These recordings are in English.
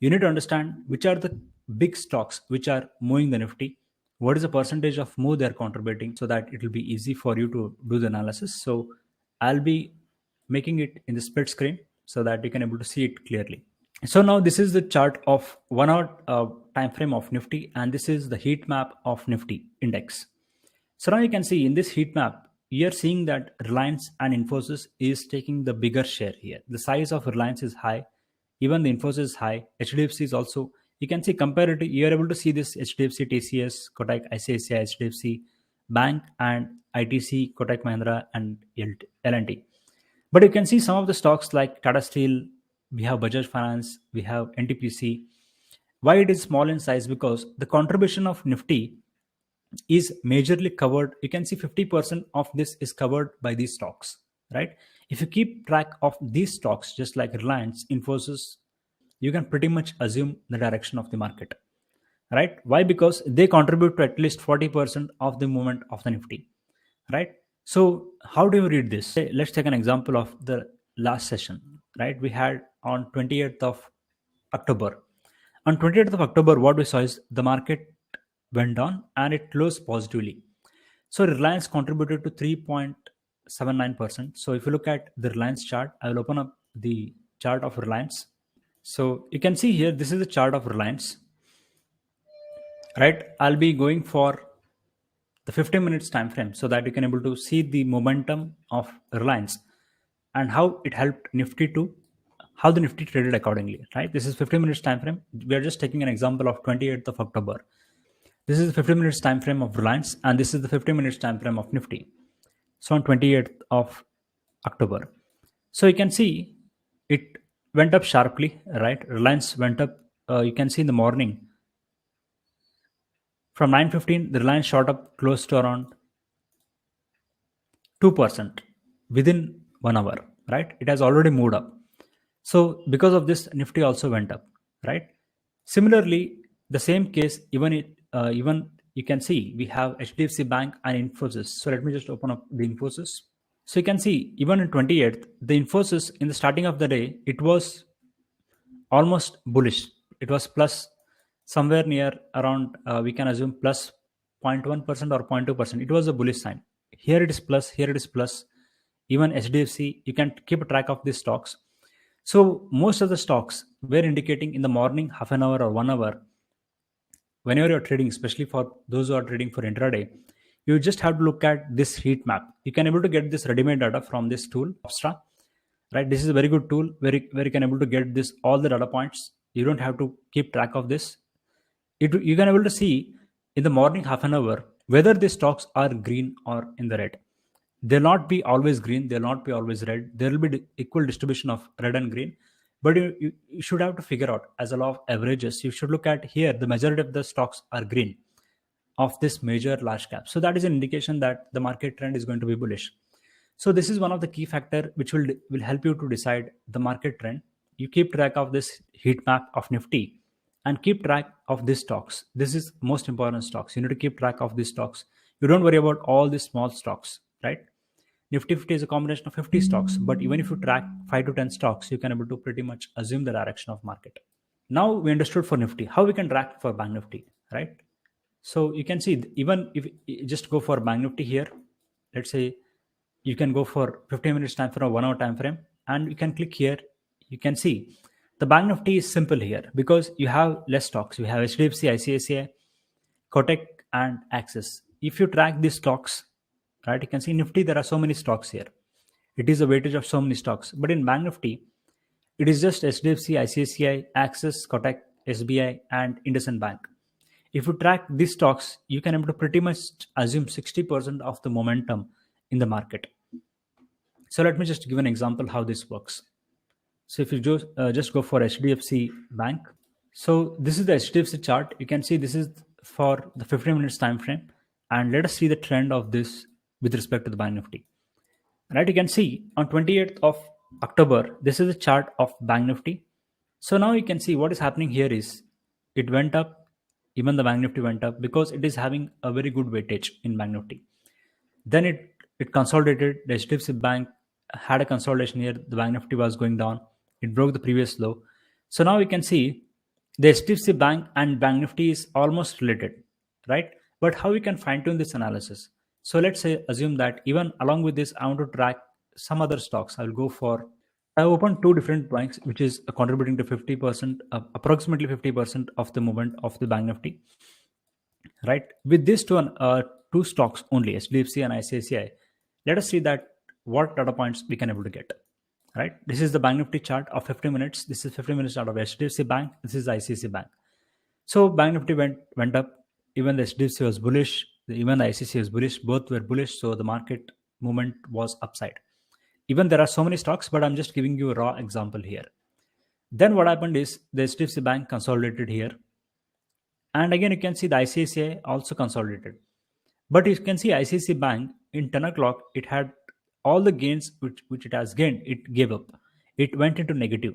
you need to understand which are the big stocks which are moving the Nifty, what is the percentage of move they're contributing, so that it will be easy for you to do the analysis. So I'll be making it in the split screen so that you can able to see it clearly. So now this is the chart of 1 hour time frame of Nifty, and this is the heat map of Nifty index. So now you can see in this heat map, you are seeing that Reliance and Infosys is taking the bigger share here. The size of Reliance is high, even the Infosys is high. HDFC is also, you can see comparative, you are able to see this HDFC, TCS, Kotak, ICICI, HDFC, Bank and ITC, Kotak Mahindra and L&T. But you can see some of the stocks like Tata Steel, we have Bajaj Finance, we have NTPC. Why it is small in size? Because the contribution of Nifty is majorly covered. You can see 50% of this is covered by these stocks, right? If you keep track of these stocks, just like Reliance, Infosys, you can pretty much assume the direction of the market, right? Why? Because they contribute to at least 40% of the movement of the Nifty, right? So how do you read this? Let's take an example of the last session, right? We had on 28th of October. On 28th of October, what we saw is the market went down and it closed positively. So Reliance contributed to 3.79%. So if you look at the Reliance chart, I will open up the chart of Reliance. So you can see here, this is the chart of Reliance, right? I'll be going for the 15 minutes time frame so that you can able to see the momentum of Reliance and how it helped Nifty to, how the Nifty traded accordingly, right? This is 15 minutes time frame. We are just taking an example of 28th of October. This is the 15 minutes time frame of Reliance, and this is the 15 minutes time frame of Nifty. So on 28th of October. So you can see it went up sharply, right? Reliance went up. You can see in the morning from 9:15, the Reliance shot up close to around 2% within 1 hour, right? It has already moved up. So because of this, Nifty also went up, right? Similarly, the same case, even you can see we have HDFC Bank and Infosys. So let me just open up the Infosys. So you can see even in 28th, the Infosys in the starting of the day, it was almost bullish. It was plus somewhere near around, we can assume plus 0.1% or 0.2%. It was a bullish sign. Here it is plus, here it is plus. Even HDFC, you can keep track of these stocks. So most of the stocks were indicating in the morning, half an hour or 1 hour, whenever you're trading, especially for those who are trading for intraday, you just have to look at this heat map. You can able to get this ready-made data from this tool, Opstra, right? This is a very good tool where you can able to get this, all the data points. You don't have to keep track of this. You can able to see in the morning half an hour, whether the stocks are green or in the red. They'll not be always green. They'll not be always red. There will be equal distribution of red and green. But you should have to figure out, as a law of averages, you should look at here, the majority of the stocks are green of this major large cap. So that is an indication that the market trend is going to be bullish. So this is one of the key factor which will help you to decide the market trend. You keep track of this heat map of Nifty and keep track of these stocks. This is most important stocks. You need to keep track of these stocks. You don't worry about all these small stocks, right? Nifty 50 is a combination of 50 stocks, but even if you track 5 to 10 stocks, you can able to pretty much assume the direction of market. Now we understood for Nifty, how we can track for Bank Nifty, right? So you can see, even if you just go for Bank Nifty here, let's say you can go for 15 minutes time frame or 1 hour time frame, and you can click here. You can see the Bank Nifty is simple here because you have less stocks. You have HDFC, ICICI, Kotak and Axis. If you track these stocks, right, you can see Nifty, there are so many stocks here. It is a weightage of so many stocks. But in Bank Nifty, it is just HDFC, ICICI, Axis, Kotak, SBI and IndusInd Bank. If you track these stocks, you can able to pretty much assume 60% of the momentum in the market. So let me just give an example how this works. So if you just go for HDFC Bank. So this is the HDFC chart. You can see this is for the 15 minutes time frame. And let us see the trend of this with respect to the Bank Nifty. Right, you can see on 28th of October, this is the chart of Bank Nifty. So now you can see what is happening here is it went up, even the Bank Nifty went up because it is having a very good weightage in Bank Nifty. Then it consolidated. The HDFC Bank had a consolidation here. The Bank Nifty was going down. It broke the previous low. So now you can see The HDFC Bank and Bank Nifty is almost related, right? But how we can fine tune this analysis? So let's say assume that even along with this, I want to track some other stocks. I'll go for I opened two different banks, which is contributing to 50%, approximately 50% of the movement of the Bank Nifty, right? With these two stocks only, HDFC and ICICI, let us see that what data points we can able to get, right? This is the Bank Nifty chart of 50 minutes. This is 50 minutes chart of HDFC Bank. This is ICICI Bank. So Bank Nifty went up. Even the HDFC was bullish. Even the ICICI was bullish. Both were bullish. So the market movement was upside. Even there are so many stocks, but I'm just giving you a raw example here. Then what happened is the HDFC Bank consolidated here. And again, you can see the ICICI also consolidated. But you can see ICICI Bank in 10 o'clock, it had all the gains which it has gained, it gave up. It went into negative,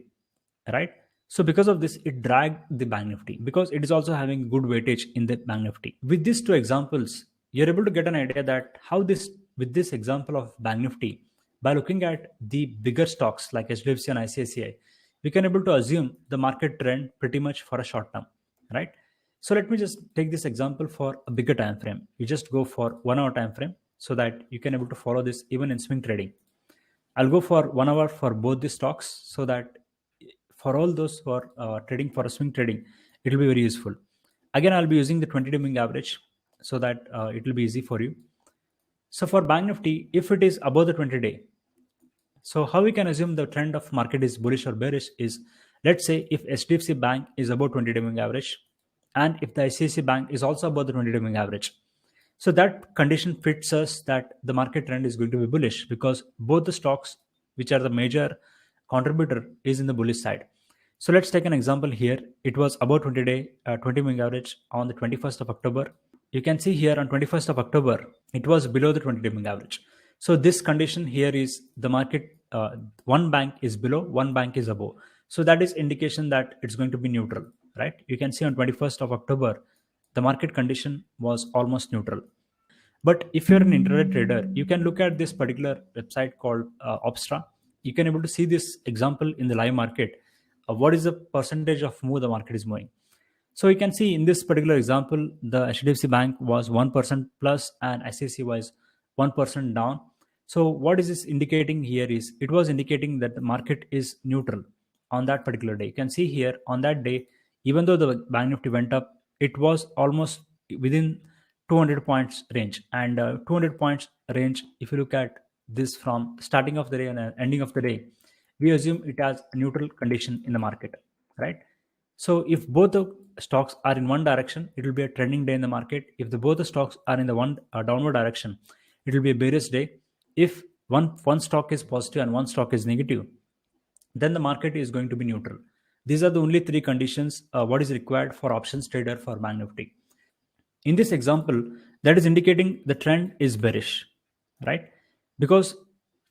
right? So because of this, it dragged the Bank Nifty because it is also having good weightage in the Bank Nifty. With these two examples, you're able to get an idea that how this, with this example of Bank Nifty, by looking at the bigger stocks like HDFC and ICICI, we can able to assume the market trend pretty much for a short term, right? So let me just take this example for a bigger time frame. You just go for 1 hour time frame so that you can able to follow this even in swing trading. I'll go for 1 hour for both the stocks so that for all those who are trading for a swing trading, it will be very useful. Again, I'll be using the 20-day moving average so that it will be easy for you. So for Bank Nifty, if it is above the 20-day, so how we can assume the trend of market is bullish or bearish is, let's say if HDFC Bank is above 20-day moving average, and if the ICICI Bank is also above the 20-day moving average. So that condition fits us that the market trend is going to be bullish because both the stocks, which are the major contributor, is in the bullish side. So let's take an example here. It was above 20-day 20 moving average on the 21st of October. You can see here on 21st of October, it was below the 20-day moving average. So this condition here is the market, one bank is below, one bank is above. So that is indication that it's going to be neutral, right? You can see on 21st of October, the market condition was almost neutral. But if you're an intraday trader, you can look at this particular website called Opstra. You can able to see this example in the live market. What is the percentage of move the market is moving? So you can see in this particular example, the HDFC Bank was 1% plus and ICICI was 1% down. So what is this indicating here is it was indicating that the market is neutral on that particular day. You can see here on that day, even though the Bank Nifty went up, it was almost within 200 points range. And 200 points range, if you look at this from starting of the day and ending of the day, we assume it has a neutral condition in the market, right? So if both the stocks are in one direction, it will be a trending day in the market. If both the stocks are in the one downward direction, it will be a bearish day. If one stock is positive and one stock is negative, then the market is going to be neutral. These are the only three conditions what is required for options trader for Bank Nifty. In this example, that is indicating the trend is bearish, right? Because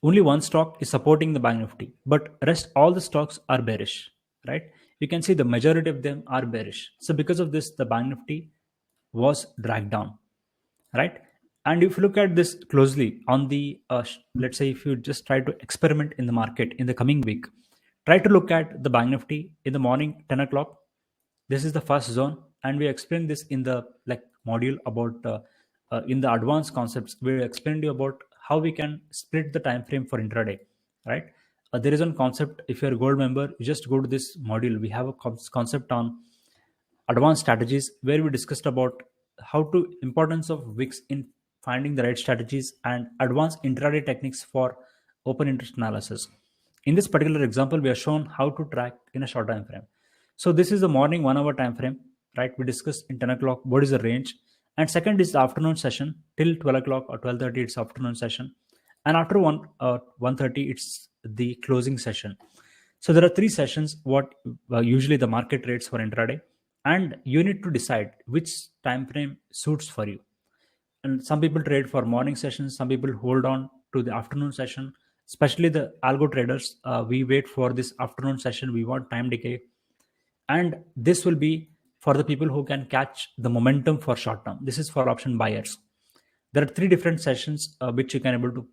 only one stock is supporting the Bank Nifty, but rest all the stocks are bearish, right? You can see the majority of them are bearish. So because of this, the Bank Nifty was dragged down, right? And if you look at this closely on the, let's say if you just try to experiment in the market in the coming week, try to look at the Bank Nifty in the morning 10 o'clock. This is the first zone, and we explained this in the module about in the advanced concepts. We explained you about how we can split the time frame for intraday, right? There is one concept. If you're a gold member, you just go to this module. We have a concept on advanced strategies where we discussed about how to importance of wicks in finding the right strategies and advanced intraday techniques for open interest analysis. In this particular example, we are shown how to track in a short time frame. So this is the morning 1 hour time frame, right? We discussed in 10 o'clock what is the range, and second is the afternoon session till 12 o'clock or 12:30. It's afternoon session, and after 1:30 it's the closing session. So there are three sessions what usually the market trades for intraday, and you need to decide which time frame suits for you. And some people trade for morning sessions, some people hold on to the afternoon session, especially the algo traders. We wait for this afternoon session, we want time decay, and this will be for the people who can catch the momentum for short term. This is for option buyers. There are three different sessions which you can able to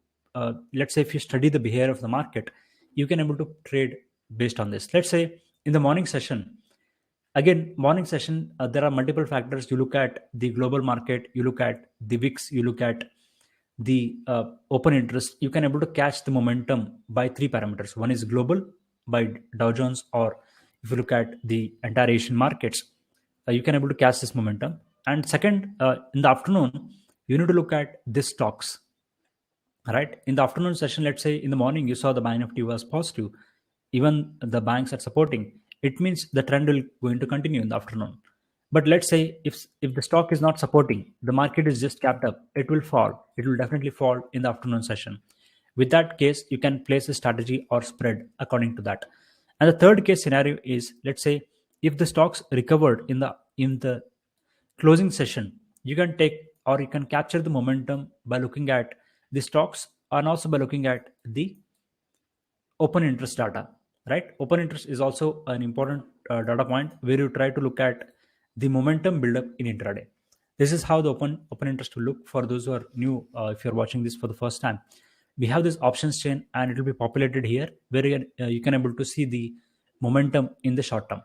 let's say if you study the behavior of the market, you can able to trade based on this. Let's say in the morning session, Again, morning session, there are multiple factors. You look at the global market, you look at the VIX, you look at the open interest. You can able to catch the momentum by three parameters. One is global by Dow Jones, or if you look at the entire Asian markets, you can able to catch this momentum. And second, in the afternoon, you need to look at these stocks, right? In the afternoon session, let's say in the morning you saw the bank nifty was positive, even the banks are supporting, it means the trend will going to continue in the afternoon. But let's say if the stock is not supporting, the market is just capped up, it will fall, it will definitely fall in the afternoon session. With that case, you can place a strategy or spread according to that. And the third case scenario is, let's say if the stocks recovered in the closing session, you can take or you can capture the momentum by looking at the stocks and also by looking at the open interest data, right? Open interest is also an important data point where you try to look at the momentum buildup in intraday. This is how the open interest will look for those who are new. If you're watching this for the first time, we have this options chain and it will be populated here where you can able to see the momentum in the short term,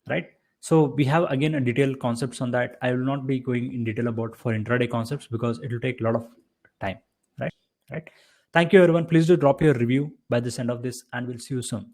right? So we have again a detailed concepts on that. I will not be going in detail about for intraday concepts because it will take a lot of time, right? Thank you everyone. Please do drop your review by this end of this and we'll see you soon.